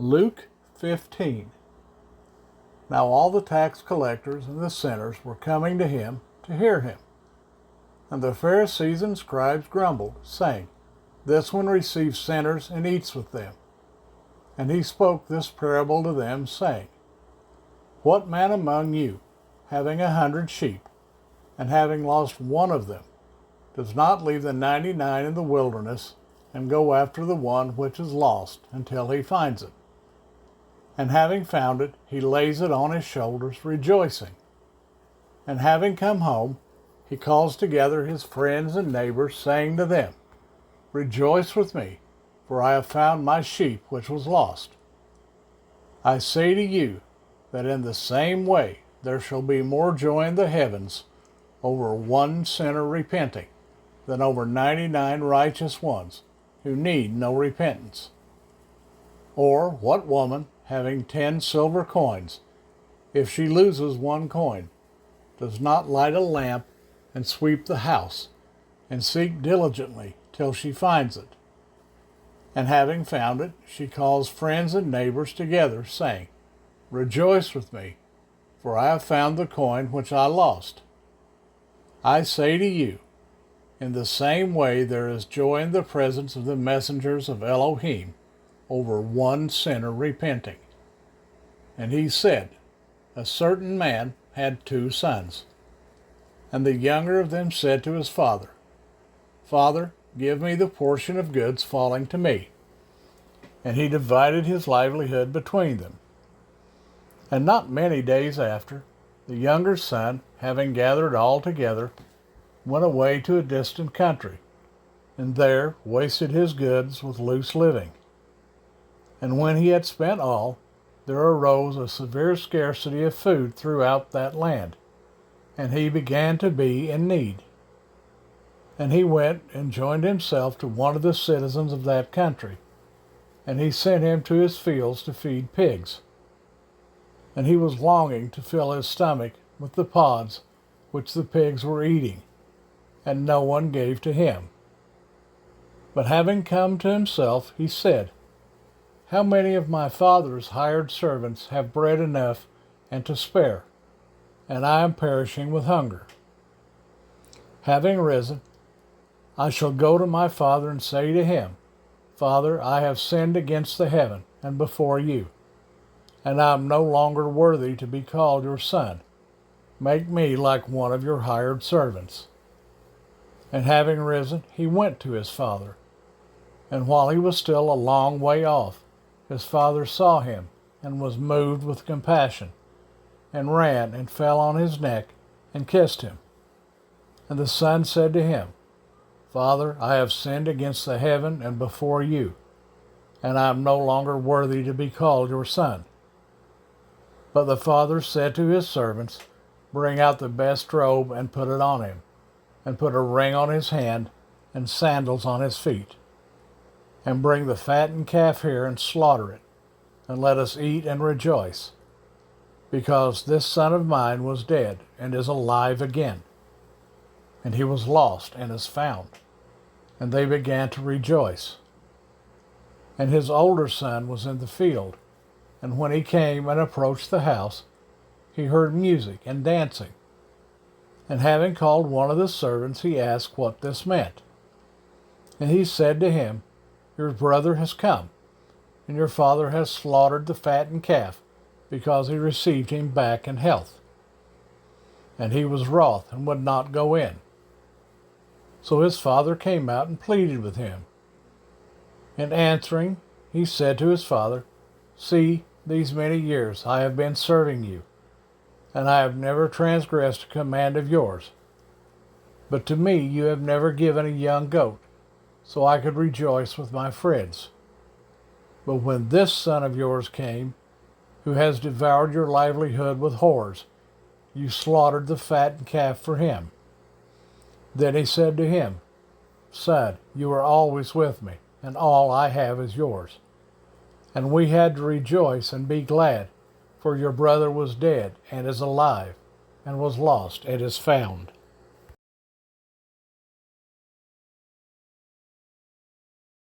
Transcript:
Luke 15. Now all the tax collectors and the sinners were coming to him to hear him. And the Pharisees and scribes grumbled, saying, This one receives sinners and eats with them. And he spoke this parable to them, saying, What man among you, having 100 sheep, and having lost one of them, does not leave the 99 in the wilderness, and go after the one which is lost until he finds it? And having found it, he lays it on his shoulders, rejoicing. And having come home, he calls together his friends and neighbors, saying to them, Rejoice with me, for I have found my sheep which was lost. I say to you that in the same way there shall be more joy in the heavens over one sinner repenting than over 99 righteous ones who need no repentance. Or what woman, having 10 silver coins, if she loses one coin, does not light a lamp and sweep the house, and seek diligently till she finds it? And having found it, she calls friends and neighbors together, saying, Rejoice with me, for I have found the coin which I lost. I say to you, in the same way there is joy in the presence of the messengers of Elohim over one sinner repenting. And he said, A certain man had 2 sons. And the younger of them said to his father, Father, give me the portion of goods falling to me. And he divided his livelihood between them. And not many days after, the younger son, having gathered all together, went away to a distant country, and there wasted his goods with loose living. And when he had spent all, there arose a severe scarcity of food throughout that land, and he began to be in need. And he went and joined himself to one of the citizens of that country, and he sent him to his fields to feed pigs. And he was longing to fill his stomach with the pods which the pigs were eating, and no one gave to him. But having come to himself, he said, How many of my father's hired servants have bread enough and to spare, and I am perishing with hunger? Having risen, I shall go to my father and say to him, Father, I have sinned against the heaven and before you, and I am no longer worthy to be called your son. Make me like one of your hired servants. And having risen, he went to his father. And while he was still a long way off, his father saw him, and was moved with compassion, and ran and fell on his neck, and kissed him. And the son said to him, Father, I have sinned against the heaven and before you, and I am no longer worthy to be called your son. But the father said to his servants, Bring out the best robe and put it on him, and put a ring on his hand and sandals on his feet. And bring the fattened calf here and slaughter it, and let us eat and rejoice. Because this son of mine was dead and is alive again, and he was lost and is found. And they began to rejoice. And his older son was in the field, and when he came and approached the house, he heard music and dancing. And having called one of the servants, he asked what this meant. And he said to him, Your brother has come, and your father has slaughtered the fattened calf, because he received him back in health. And he was wroth, and would not go in. So his father came out and pleaded with him. And answering, he said to his father, See, these many years I have been serving you, and I have never transgressed a command of yours. But to me you have never given a young goat, so I could rejoice with my friends. But when this son of yours came, who has devoured your livelihood with whores, you slaughtered the fattened calf for him. Then he said to him, Son, you are always with me, and all I have is yours. And we had to rejoice and be glad, for your brother was dead and is alive, and was lost and is found.